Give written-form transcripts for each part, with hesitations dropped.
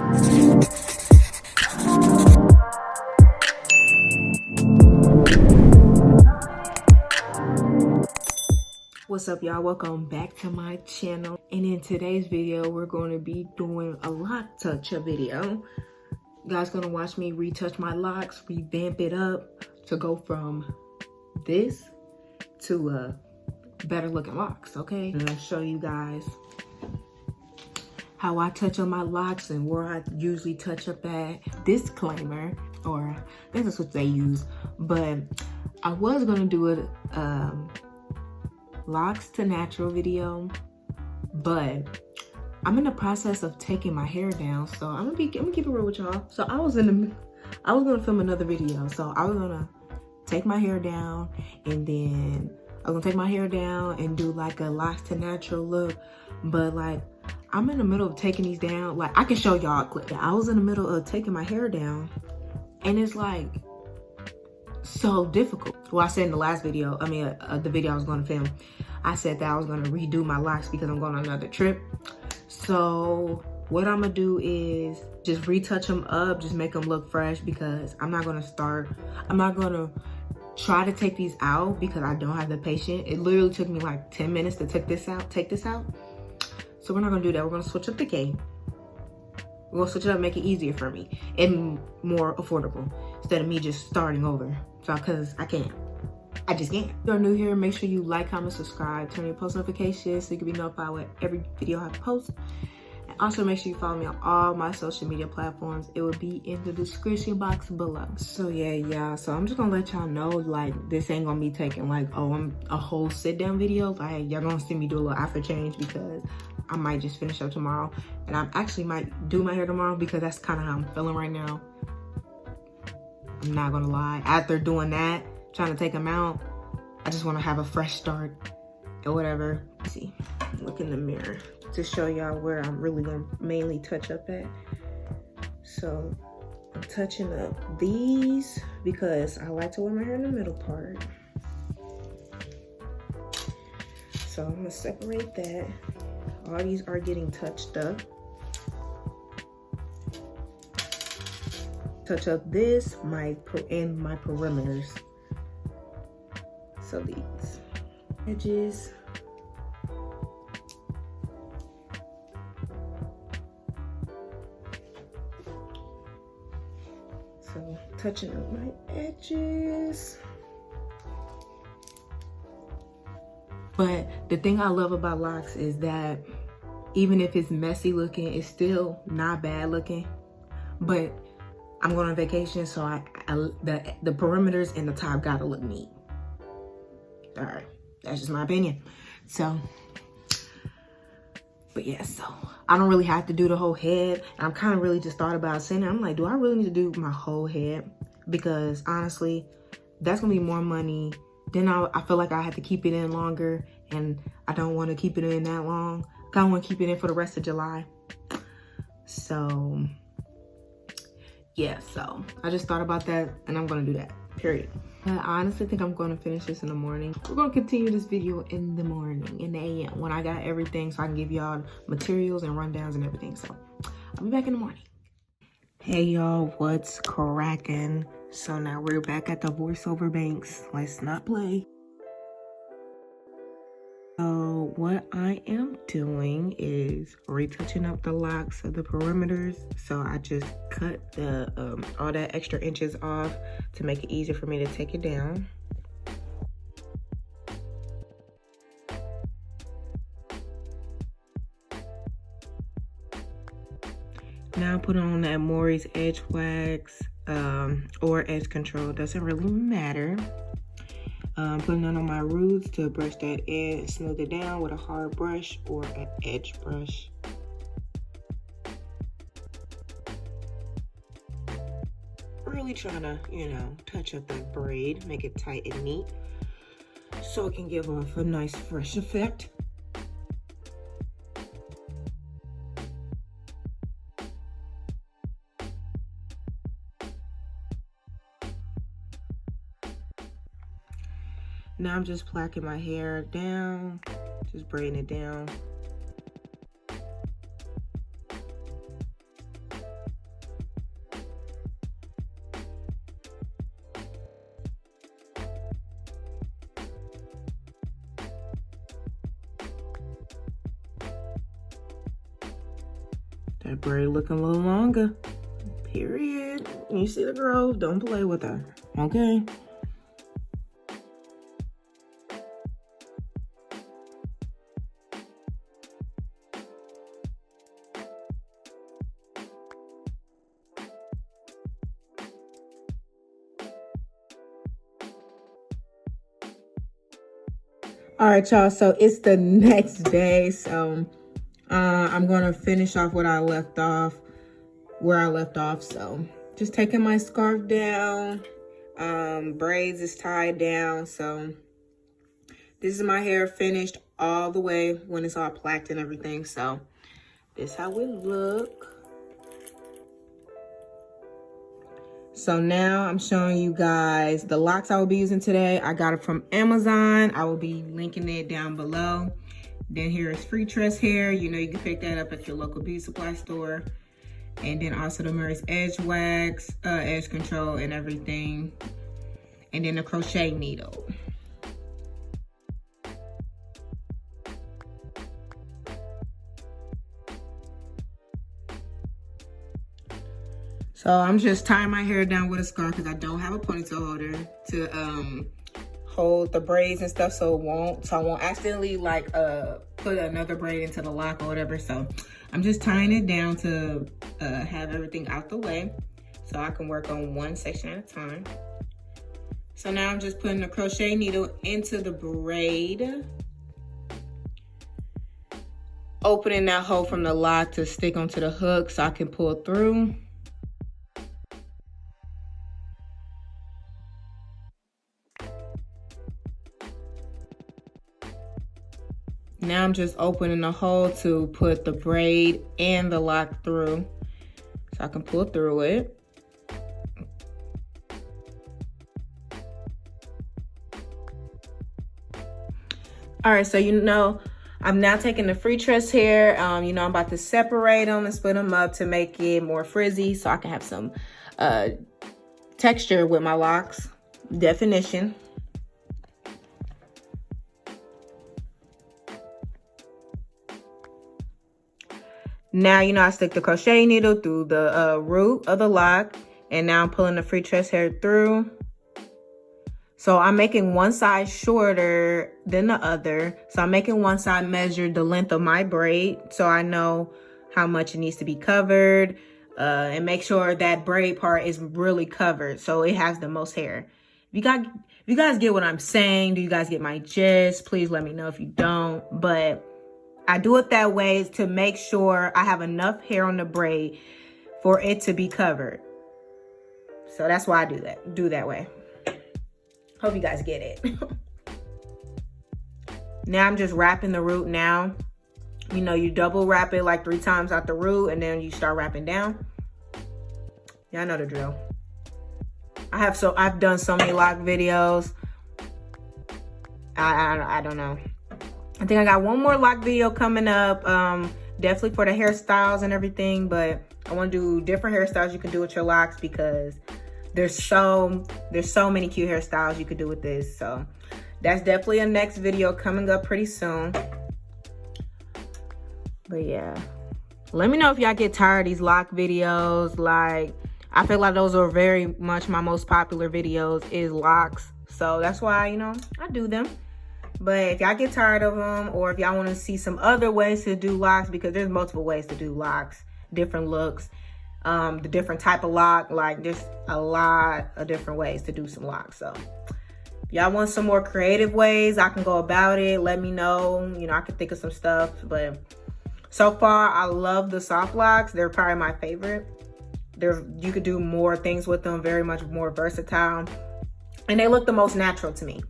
What's up, y'all? Welcome back to my channel. And in today's video, we're going to be doing a lock touch-up video. You guys gonna watch me retouch my locks, revamp it up to go from this to better looking locks, okay? I'm gonna show you guys how I touch up my locks and where I usually touch up at. Disclaimer, or I think that's what they use, but I was gonna do it locks to natural video, but I'm in the process of taking my hair down, so I'm gonna keep it real with y'all. So I was gonna film another video, so I was gonna take my hair down, and then I was gonna take my hair down and do like a locks to natural look, but like I'm in the middle of taking these down. Like I can show y'all a clip. I was in the middle of taking my hair down, and it's like so difficult. Well, I said in the last video, the video I was going to film, I said that I was going to redo my locks because I'm going on another trip. So what I'm going to do is just retouch them up, just make them look fresh, because I'm not going to try to take these out because I don't have the patience. It literally took me like 10 minutes to take this out. So we're not going to do that. We're going to switch up the game. We're gonna switch it up, make it easier for me and more affordable instead of me just starting over. So, cause I just can't. If you're new here, make sure you like, comment, subscribe, turn your post notifications so you can be notified with every video I post. And also make sure you follow me on all my social media platforms. It will be in the description box below. So yeah, y'all. So I'm just gonna let y'all know, like, this ain't gonna be taking like, I'm a whole sit down video. Like y'all gonna see me do a little outfit change because I might just finish up tomorrow, and I actually might do my hair tomorrow because that's kind of how I'm feeling right now. I'm not gonna lie. After doing that, trying to take them out, I just want to have a fresh start or whatever. Let's see, look in the mirror to show y'all where I'm really gonna mainly touch up at. So I'm touching up these because I like to wear my hair in the middle part. So I'm gonna separate that. All these are getting touched up. Touch up this, and my perimeters. So these edges. So touching up my edges. But the thing I love about locks is that even if it's messy looking, it's still not bad looking. But I'm going on vacation, so the perimeters and the top gotta look neat. All right, that's just my opinion. So, but yeah, so I don't really have to do the whole head. I'm kind of really just thought about saying, I'm like, do I really need to do my whole head? Because honestly, that's gonna be more money. Then I feel like I have to keep it in longer, and I don't want to keep it in that long. I want to keep it in for the rest of July. So yeah, so I just thought about that, and I'm gonna do that, period. I honestly think I'm gonna finish this in the morning. We're gonna continue this video in the morning, in the AM, when I got everything, so I can give y'all materials and rundowns and everything. So I'll be back in the morning. Hey y'all, what's cracking? So now we're back at the voiceover banks. Let's not play. So what I am doing is retouching up the locks of the perimeters. So I just cut the all that extra inches off to make it easier for me to take it down. Now put on that Muarrays Edge wax or edge control, doesn't really matter. Putting it on my roots to brush that edge, smooth it down with a hard brush or an edge brush. Really trying to, touch up that braid, make it tight and neat so it can give off a nice fresh effect. Now I'm just placking my hair down, just braiding it down. That braid looking a little longer. Period. You see the growth? Don't play with her. Okay. All right, y'all, so it's the next day. So I'm gonna finish off where I left off. So just taking my scarf down, braids is tied down. So this is my hair finished all the way when it's all placked and everything. So this is how it look. So now I'm showing you guys the locks I will be using today. I got it from Amazon. I will be linking it down below. Then here is Freestress hair. You know, you can pick that up at your local beauty supply store. And then also the Muarrays Edge wax, edge control and everything. And then the Crochet Needle. So I'm just tying my hair down with a scarf because I don't have a ponytail holder to hold the braids and stuff, so I won't accidentally like put another braid into the lock or whatever. So I'm just tying it down to have everything out the way so I can work on one section at a time. So now I'm just putting the crochet needle into the braid, opening that hole from the lock to stick onto the hook so I can pull through. Now I'm just opening the hole to put the braid and the lock through so I can pull through it. All right, so you know, I'm now taking the Freestress hair. You know, I'm about to separate them and split them up to make it more frizzy so I can have some texture with my locks, definition. Now, you know, I stick the crochet needle through the root of the lock, and now I'm pulling the Freestress hair through. So I'm making one side shorter than the other. So I'm making one side measure the length of my braid so I know how much it needs to be covered, and make sure that braid part is really covered so it has the most hair. If you guys get what I'm saying, do you guys get my gist? Please let me know if you don't. But I do it that way to make sure I have enough hair on the braid for it to be covered. So that's why I do that way. Hope you guys get it. Now I'm just wrapping the root now. You know, you double wrap it like 3 times out the root and then you start wrapping down. Y'all know the drill. I've done so many lock videos. I don't know. I think I got one more lock video coming up, definitely for the hairstyles and everything, but I want to do different hairstyles you can do with your locks because there's so many cute hairstyles you could do with this. So that's definitely a next video coming up pretty soon. But yeah, let me know if y'all get tired of these lock videos. Like, I feel like those are very much my most popular videos is locks. So that's why, you know, I do them. But if y'all get tired of them, or if y'all want to see some other ways to do locks, because there's multiple ways to do locks, different looks, the different type of lock, like there's a lot of different ways to do some locks. So if y'all want some more creative ways I can go about it, let me know. You know, I can think of some stuff. But so far, I love the soft locks. They're probably my favorite. You could do more things with them, very much more versatile. And they look the most natural to me.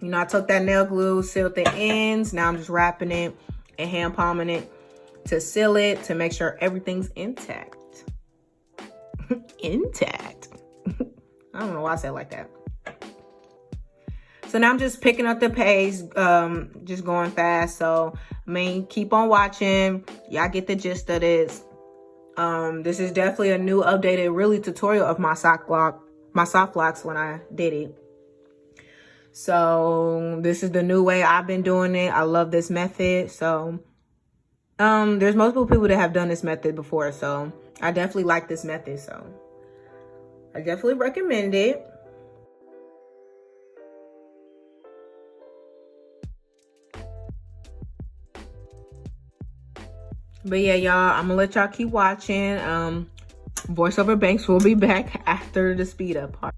You know, I took that nail glue, sealed the ends. Now I'm just wrapping it and hand palming it to seal it to make sure everything's intact. Intact. I don't know why I said it like that. So now I'm just picking up the pace, just going fast. So, I mean, keep on watching. Y'all get the gist of this. This is definitely a new updated, really tutorial of my soft locks when I did it. So this is the new way I've been doing it. I love this method. So there's multiple people that have done this method before, so I definitely like this method. So I definitely recommend it. But yeah, y'all, I'm gonna let y'all keep watching. Voiceover Banks will be back after the speed up part.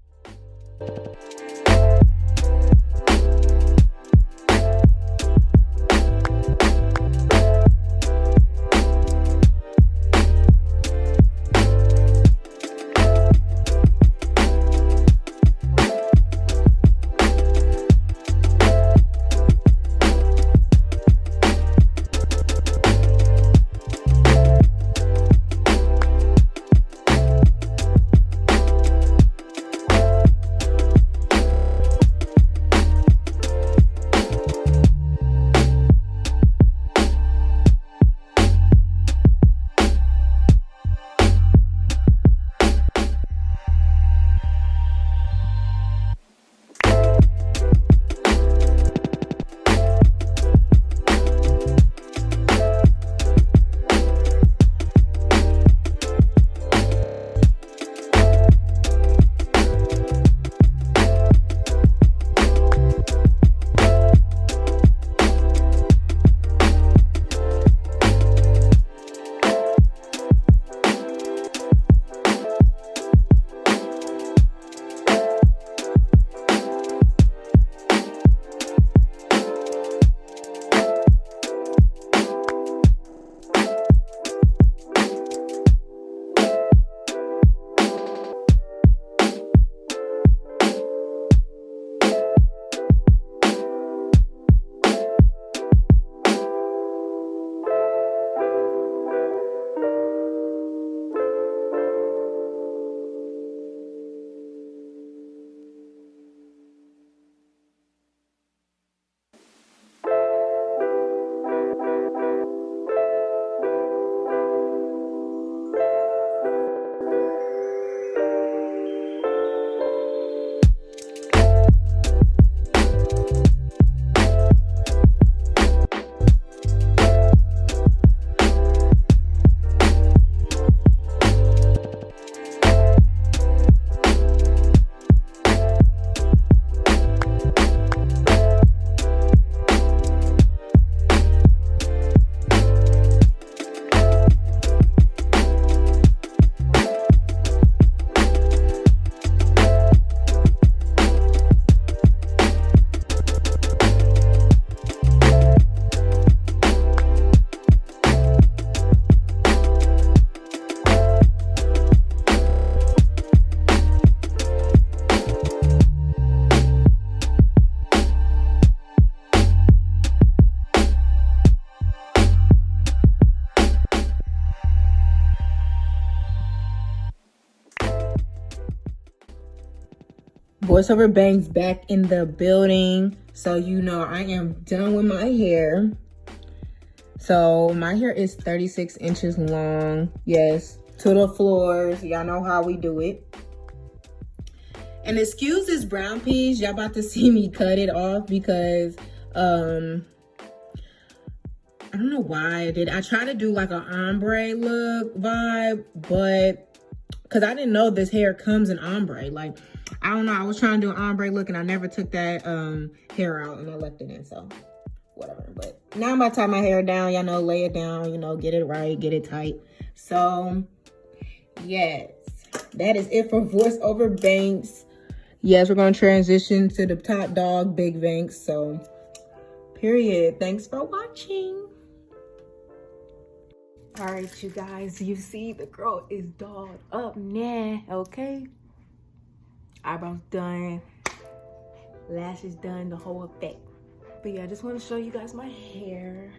Voiceover Banks back in the building. So you know I am done with my hair. So my hair is 36 inches long. Yes, to the floors. Y'all know how we do it. And excuse this brown piece. Y'all about to see me cut it off because I don't know why I did. I tried to do like an ombre look vibe, but because I didn't know this hair comes in ombre. Like, I don't know. I was trying to do an ombre look and I never took that hair out and I left it in. So whatever. But now I'm about to tie my hair down. Y'all know, lay it down, you know, get it right, get it tight. So yes, that is it for Voiceover Banks. Yes, we're going to transition to the top dog, Big Banks. So period. Thanks for watching. All right, you guys, you see the girl is dolled up now, okay? Eyebrows done, lashes done, the whole effect. But yeah, I just want to show you guys my hair.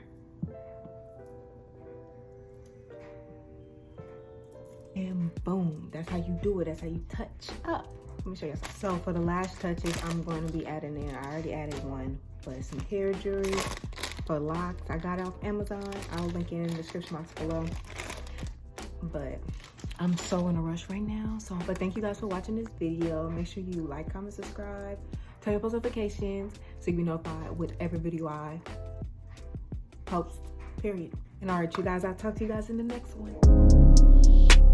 And boom, that's how you do it. That's how you touch up. Let me show you. So for the lash touches, I'm going to be adding in, I already added one, but some hair jewelry for locks. I got it off Amazon. I'll link it in the description box below. But I'm so in a rush right now. But thank you guys for watching this video. Make sure you like, comment, subscribe. turn your post notifications so you can be notified with every video I post, period. And all right, you guys, I'll talk to you guys in the next one.